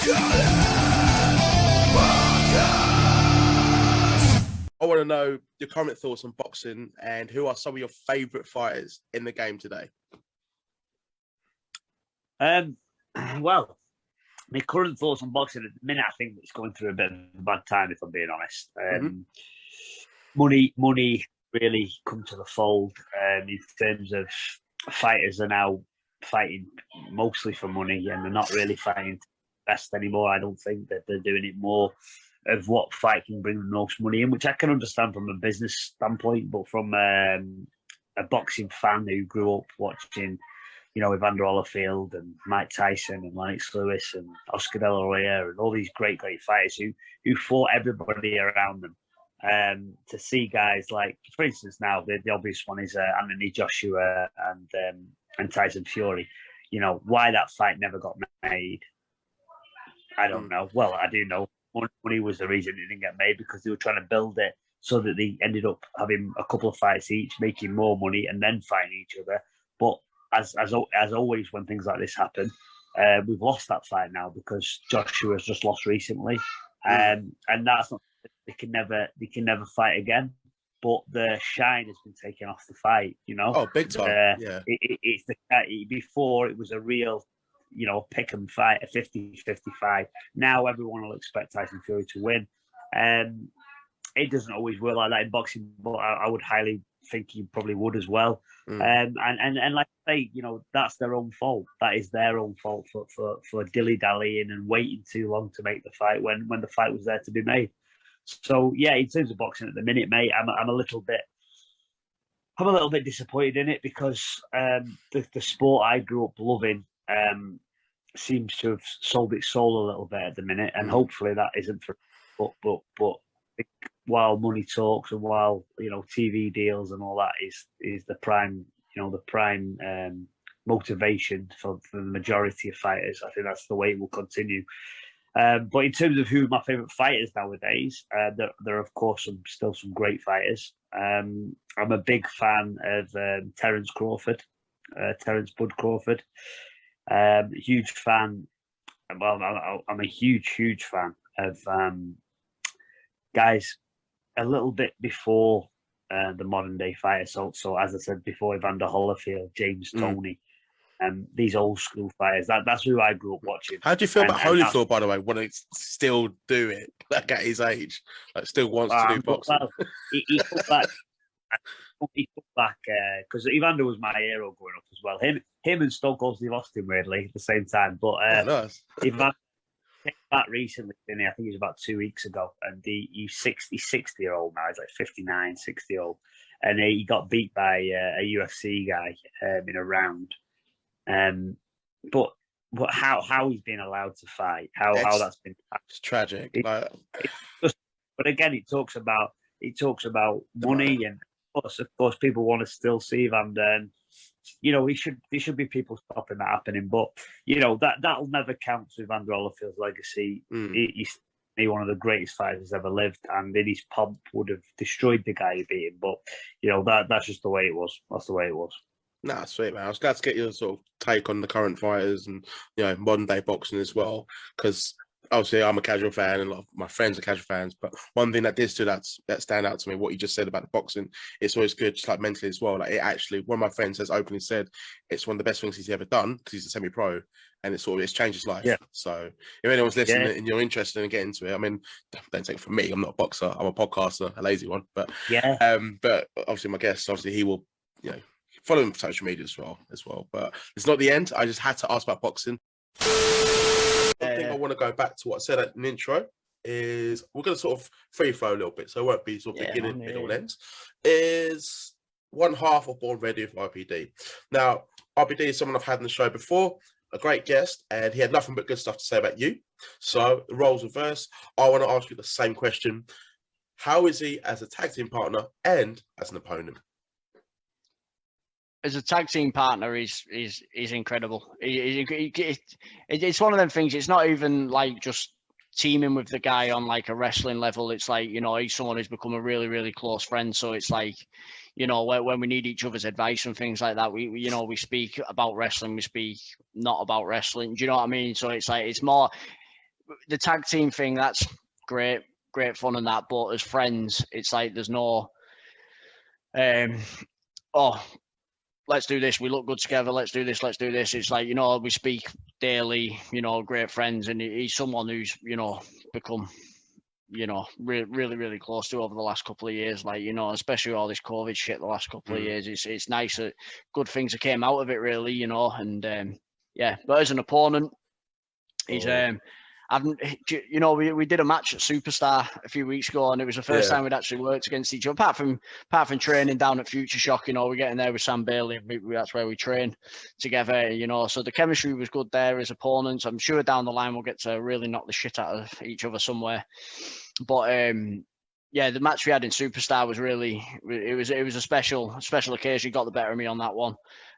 I want to know your current thoughts on boxing and who are some of your favourite fighters in the game today. Well, my current thoughts on boxing at the minute, I think it's going through a bit of a bad time, if I'm being honest. Money really come to the fold in terms of fighters are now fighting mostly for money, and they're not really fighting to best anymore. I don't think that they're doing it more of what fight can bring the most money in, which I can understand from a business standpoint, but from a boxing fan who grew up watching, Evander Holyfield and Mike Tyson and Lennox Lewis and Oscar De La Hoya and all these great fighters who fought everybody around them. To see guys like, for instance, now the obvious one is Anthony Joshua and Tyson Fury. Why that fight never got made, I don't know. Well, I do know. Money was the reason it didn't get made, because they were trying to build it so that they ended up having a couple of fights each, making more money, and then fighting each other. But as always, when things like this happen, we've lost that fight now because Joshua has just lost recently, and that's not. They can never fight again. But the shine has been taken off the fight. Oh, big time! Yeah, it's before it was a real, pick and fight, a 50-50 fight. Now everyone will expect Tyson Fury to win. It doesn't always work like that in boxing, but I would highly think he probably would as well. And like I say, that's their own fault. That is their own fault for dilly-dallying and waiting too long to make the fight when the fight was there to be made. So yeah, in terms of boxing at the minute, mate, I'm a little bit disappointed in it, because the sport I grew up loving seems to have sold its soul a little bit at the minute, and hopefully that isn't for. But while money talks, and while TV deals and all that is the prime motivation for the majority of fighters, I think that's the way it will continue. But in terms of who are my favourite fighters nowadays, there are of course still some great fighters. I'm a big fan of Terence Bud Crawford. Huge fan. Well, I'm a huge fan of guys a little bit before the modern day fighters. So as I said before, Evander Holyfield, James Toney. These old school fighters. That's who I grew up watching. How do you feel about Holyfield, by the way, when he still do it, like at his age, like still wants to do boxing? Well, he took back. He took back because Evander was my hero growing up as well. Him and Stone Cold Steve Austin, weirdly, at the same time. But nice. Evander came back recently, didn't he? I think it was about 2 weeks ago, and he's 60-year-old now. He's like 59, 60-year-old, and he got beat by a UFC guy in a round. But how he's been allowed to fight, how that's been, it's tragic. But again, it talks about money, and of course people want to still see Van Der. There should be people stopping that happening, but that'll never count to Evander Holyfield's legacy. He's one of the greatest fighters ever lived, and in his pomp would have destroyed the guy he beat him. But that's just the way it was. That's the way it was. Nah, sweet, man. I was glad to get your sort of take on the current fighters and modern day boxing as well, because obviously I'm a casual fan and a lot of my friends are casual fans. But one thing that did stand out to me, what you just said about the boxing, it's always good, just like mentally as well. Like it actually, one of my friends has openly said it's one of the best things he's ever done, because he's a semi-pro, and it's changed his life. Yeah. So if anyone's listening and you're interested in getting into it, I mean, don't take it from me. I'm not a boxer. I'm a podcaster, a lazy one. But but obviously my guest, he will, follow him on social media as well. But it's not the end. I just had to ask about boxing. One thing I want to go back to what I said at an intro is we're going to sort of free flow a little bit, so it won't be sort of beginning, middle, end. Is one half of Born Ready with RPD. Now, RPD is someone I've had on the show before, a great guest, and he had nothing but good stuff to say about you. So the roles reversed. I want to ask you the same question. How is he as a tag team partner and as an opponent? As a tag team partner, he's incredible. It's one of them things. It's not even like just teaming with the guy on like a wrestling level. It's like, he's someone who's become a really, really close friend. So it's like, when we need each other's advice and things like that, we speak about wrestling, we speak not about wrestling. Do you know what I mean? So it's like, it's more, the tag team thing, that's great fun and that. But as friends, it's like there's no, oh, let's do this. We look good together. Let's do this. Let's do this. It's like, we speak daily, great friends. And he's someone who's, become, really, really close to over the last couple of years. Like, especially all this COVID shit the last couple of years. It's nice that good things that came out of it, really, and yeah. But as an opponent, he's, we did a match at Superstar a few weeks ago, and it was the first time we'd actually worked against each other. Apart from training down at Future Shock, we're getting there with Sam Bailey. That's where we train together, So the chemistry was good there as opponents. I'm sure down the line we'll get to really knock the shit out of each other somewhere. But the match we had in Superstar was really, it was a special occasion. He got the better of me on that one,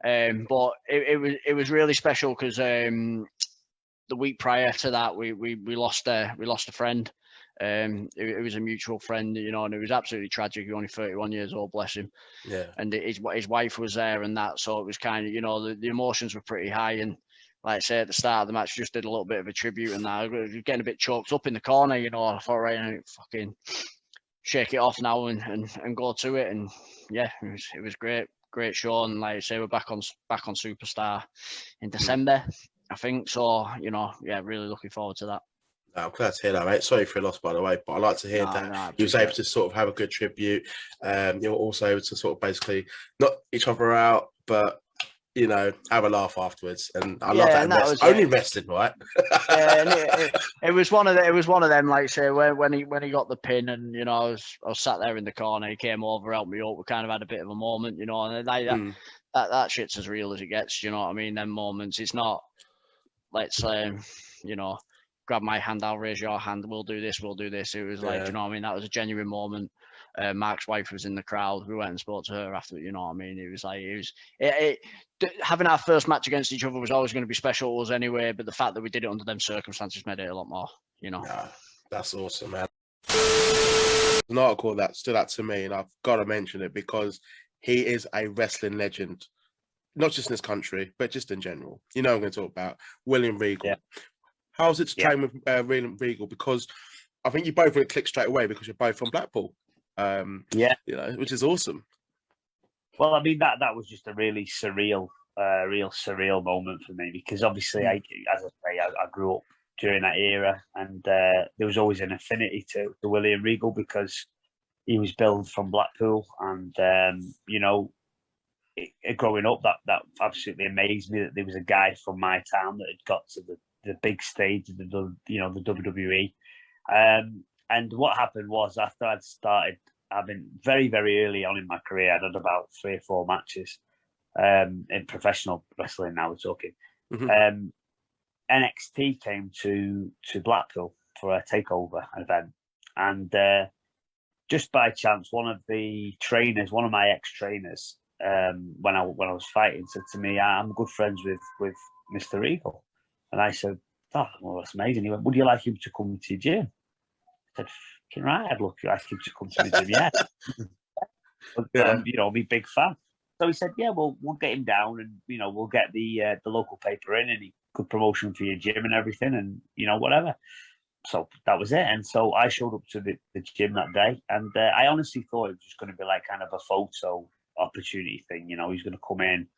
but it was really special because. The week prior to that, we lost a friend. It was a mutual friend, and it was absolutely tragic. He was only 31 years old, bless him. Yeah. And his wife was there and that, so it was kind of, the emotions were pretty high. And like I say, at the start of the match, just did a little bit of a tribute and that. I was getting a bit choked up in the corner, I thought, right, fucking shake it off now and go to it. And yeah, it was great show. And like I say, we're back on Superstar in December. I think so, really looking forward to that. I'm glad to hear that, mate. Sorry for your loss, by the way, but I like to hear that you was able to sort of have a good tribute. You're also able to sort of basically knock each other out, but have a laugh afterwards. And I love that. Only wrestling, right? Yeah, and it was one of them. Like I say, when he got the pin, and I was sat there in the corner. He came over, helped me up. We kind of had a bit of a moment, and like that shit's as real as it gets. You know what I mean? Them moments. It's not. Let's grab my hand, I'll raise your hand, we'll do this. It was like, you know what I mean? That was a genuine moment. Mark's wife was in the crowd. We went and spoke to her after, you know what I mean? It was like, having our first match against each other was always going to be special to us anyway, but the fact that we did it under them circumstances made it a lot more, Yeah, that's awesome, man. An article that stood out to me, and I've got to mention it because he is a wrestling legend. Not just in this country, but just in general. I'm going to talk about William Regal. Yeah. How's it to train with William Regal? Because I think you both would click straight away because you're both from Blackpool. Which is awesome. Well, I mean, that was just a really surreal moment for me because obviously, I grew up during that era, and there was always an affinity to William Regal because he was billed from Blackpool, and growing up, that absolutely amazed me that there was a guy from my town that had got to the big stage of the WWE. And what happened was after I'd started having very, very early on in my career, I'd had about 3 or 4 matches in professional wrestling. Now we're talking. NXT came to Blackpool for a takeover event, and just by chance, one of my ex-trainers. When I was fighting, said to me, "I'm good friends with Mr. Regal," and I said, "Oh, well, that's amazing." He went, "Would you like him to come to your gym?" I said, "Fucking right, I'd like him to come to the gym, yeah." But, I'm a big fan. So he said, "Yeah, well, we'll get him down, and we'll get the local paper in, and good promotion for your gym and everything, and whatever." So that was it. And so I showed up to the gym that day, and I honestly thought it was just going to be like kind of a photo opportunity thing. He's going to come in,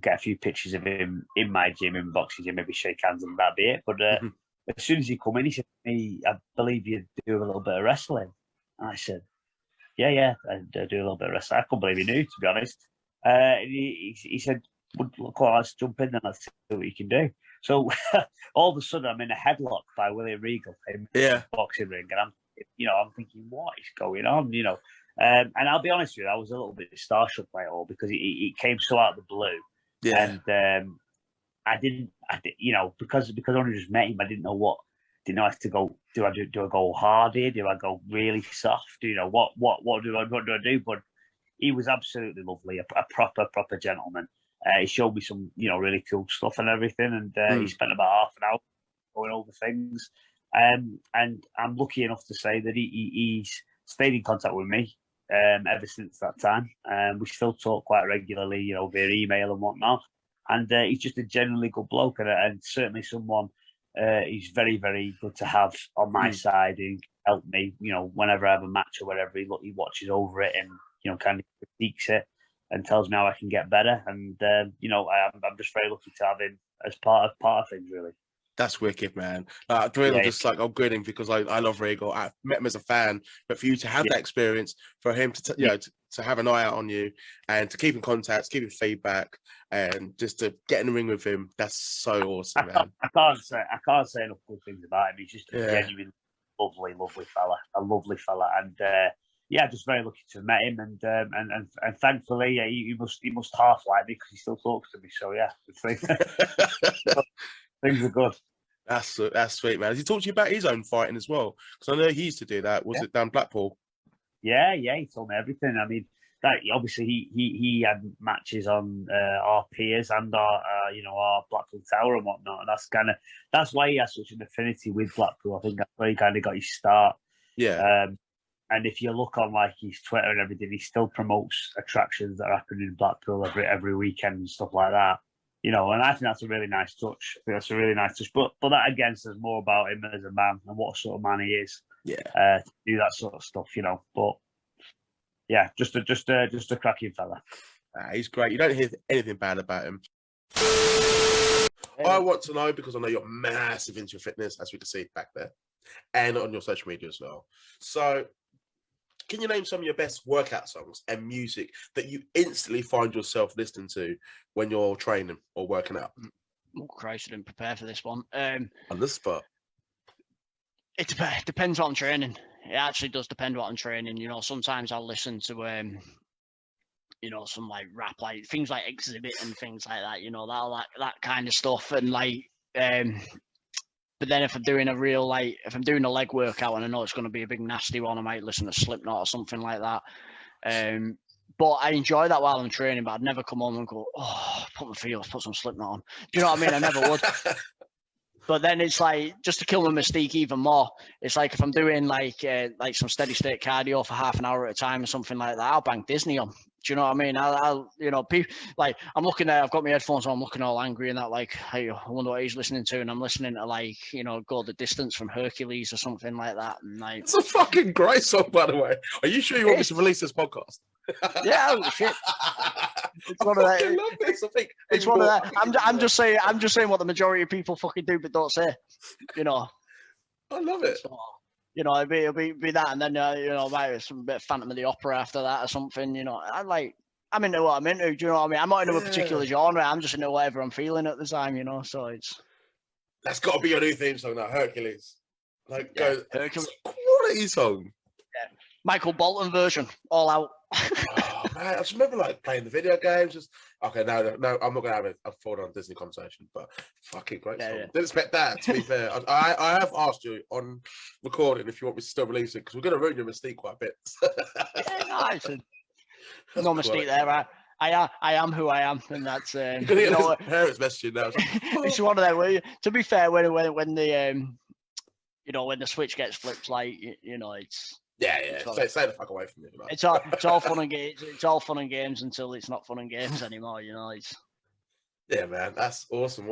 get a few pictures of him in my gym, in boxing gym, maybe shake hands and that'd be it. But as soon as he come in, he said to me, "I believe you do a little bit of wrestling." And I said, yeah, I do a little bit of wrestling. I couldn't believe he knew, to be honest. He said, "Look, let's jump in and let's see what you can do." So all of a sudden, I'm in a headlock by William Regal in the boxing ring, and I'm thinking, what is going on? And I'll be honest with you, I was a little bit starstruck by it all because it came so out of the blue. Yeah. And I didn't, because I only just met him, I didn't know how to go. Do I go hard here? Do I go really soft? What do I do? But he was absolutely lovely, a proper gentleman. He showed me some, really cool stuff and everything. And he spent about half an hour going over things. And I'm lucky enough to say that he's stayed in contact with me ever since that time. We still talk quite regularly, via email and whatnot. And he's just a genuinely good bloke and certainly someone He's very, very good to have on my side. He helped me, whenever I have a match or whatever. He watches over it and kind of critiques it and tells me how I can get better. And I'm just very lucky to have him as part of things, really. That's wicked, man. I'm grinning because I love Regal. I met him as a fan, but for you to have that experience, for him to to have an eye out on you and to keep in contact, keep feedback, and just to get in the ring with him, that's so awesome, man. I can't say enough good things about him. He's just a genuine, lovely fella, and just very lucky to have met him, and thankfully, he must half like me because he still talks to me. So things are good. That's sweet, man. Has he talked to you about his own fighting as well? Because I know he used to do that. Was it down Blackpool? Yeah, he told me everything. I mean, that obviously he had matches on our peers and our Blackpool Tower and whatnot, and that's why he has such an affinity with Blackpool. I think that's where he kind of got his start. Yeah. And if you look on like his Twitter and everything, he still promotes attractions that are happening in Blackpool every weekend and stuff like that. And I think that's a really nice touch. But that again says more about him as a man and what sort of man he is. Yeah. To do that sort of stuff, But yeah, just a cracking fella. He's great. You don't hear anything bad about him. I want to know, because I know you're massive into your fitness, as we can see back there, and on your social media as well. So, can you name some of your best workout songs and music that you instantly find yourself listening to when you're training or working out? Oh Christ, I didn't prepare for this one. On the spot. It depends what I'm training. It actually does depend what I'm training. Sometimes I'll listen to some like rap, like things like Exhibit and things like that. That kind of stuff. And but then if I'm doing if I'm doing a leg workout and I know it's going to be a big nasty one, I might listen to Slipknot or something like that. But I enjoy that while I'm training. But I'd never come home and go, put some Slipknot on. Do you know what I mean? I never would. But then it's like, just to kill the mystique even more, it's like if I'm doing like some steady state cardio for half an hour at a time or something like that, I'll bang Disney on. Do you know what I mean? I'll people, like, I'm looking there, I've got my headphones on, I'm looking all angry and that, like, hey, I wonder what he's listening to, and I'm listening to like, Go the Distance from Hercules or something like that. And like, it's a fucking great song, by the way. Are you sure you want me to release this podcast? Yeah, holy shit. It's one of that. I love this. I think it's one of that. I'm just saying what the majority of people fucking do but don't say. I love it. So, it'll be that, and then maybe some bit of Phantom of the Opera after that or something. I'm into what I'm into. Do you know what I mean? I'm not into a particular genre. I'm just into whatever I'm feeling at the time. So it's. That's got to be your new theme song now, Hercules. Hercules. Quality song. Yeah. Michael Bolton version, all out. Oh man, I just remember playing the video games. Just okay, no, I'm not gonna have a full-on Disney conversation, but fucking great song. Didn't expect that. To be fair, I have asked you on recording if you want me to still release it, because we're gonna ruin your mystique quite a bit. Nice. No mystique there. I am who I am, and that's you're gonna get parents messaging now. It's one of them. To be fair, when the when the switch gets flipped, it's. Yeah. Stay the fuck away from me. It's all fun and games. It's all fun and games until it's not fun and games anymore. It's. Yeah, man. That's awesome.